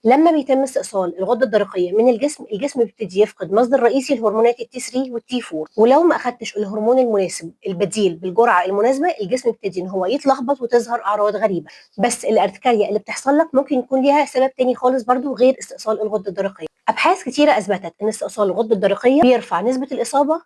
لما بيتم استئصال الغده الدرقيه من الجسم بيبتدي يفقد مصدر رئيسي لهرمونات التي 3 والتي 4، ولو ما اخدتش الهرمون المناسب البديل بالجرعه المناسبه الجسم يبتدي ان هو يتلخبط وتظهر اعراض غريبه. بس الارتكاريا اللي بتحصل لك ممكن يكون ليها سبب تاني خالص برضو غير استئصال الغده الدرقيه. ابحاث كتيره اثبتت ان استئصال الغده الدرقيه بيرفع نسبه الاصابه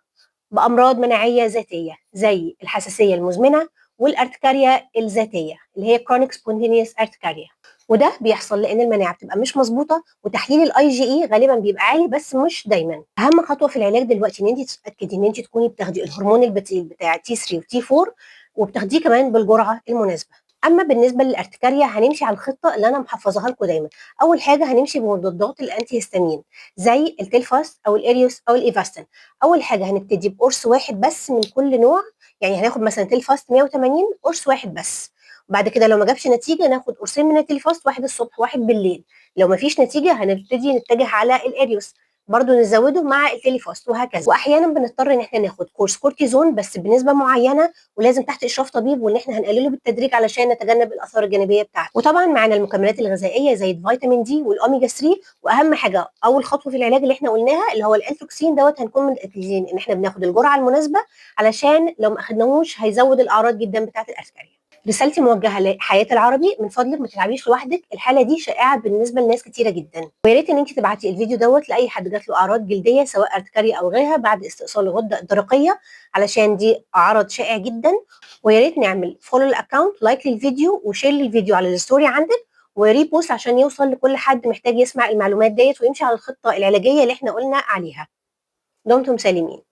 بامراض مناعيه ذاتيه زي الحساسيه المزمنه والارتكاريا الذاتيه اللي هي chronic spontaneous urticaria. وده بيحصل لان المناعه بتبقى مش مظبوطه وتحليل الاي جي اي غالبا بيبقى عالي بس مش دايما. اهم خطوه في العلاج دلوقتي ان انت تتاكدي ان انت تكوني بتاخدي الهرمون البديل بتاع تي 3 وتي 4 وبتاخديه كمان بالجرعه المناسبه. اما بالنسبه للارتكاريا هنمشي على الخطه اللي انا محفظاها لكم دايما. اول حاجه هنمشي بمضادات الانتي هيستامين زي التلفاست او الاريوس او الايفاستين. اول حاجه هنبتدي بقرص واحد بس من كل نوع، يعني هناخد مثلا تلفاست 180 قرص واحد بس. وبعد كده لو ما جابش نتيجه ناخد قرصين من التلفاست، واحد الصبح واحد بالليل. لو ما فيش نتيجه هنبتدي نتجه على الاريوس برضو نزوده مع التليفاست وهكذا. واحيانا بنضطر ان احنا ناخد كورس كورتيزون بس بنسبه معينه ولازم تحت اشراف طبيب، وان احنا هنقلله بالتدريج علشان نتجنب الاثار الجانبيه بتاعته. وطبعا معانا المكملات الغذائيه زي الفيتامين دي والاوميجا 3. واهم حاجه اول خطوه في العلاج اللي احنا قلناها اللي هو الانتوكسين دوت هنكون متاكدين ان احنا بناخد الجرعه المناسبه علشان لو ما اخدناهوش هيزود الاعراض جدا بتاعه الارتكاريا. رسالتي موجهه لحياه العربي، من فضلك ما تلعبيش لوحدك، الحاله دي شائعه بالنسبه لناس كتيره جدا. ويا ريت ان انت تبعتي الفيديو دوت لاي حد جات له اعراض جلديه سواء ارتكاريا او غيرها بعد استئصال الغده الدرقيه، علشان دي عرض شائع جدا. ويا ريت نعمل فولو الاكونت، لايك للفيديو وشير للفيديو على الستوري عندك وريبوست عشان يوصل لكل حد محتاج يسمع المعلومات ديت ويمشي على الخطه العلاجيه اللي احنا قلنا عليها. دمتم سالمين.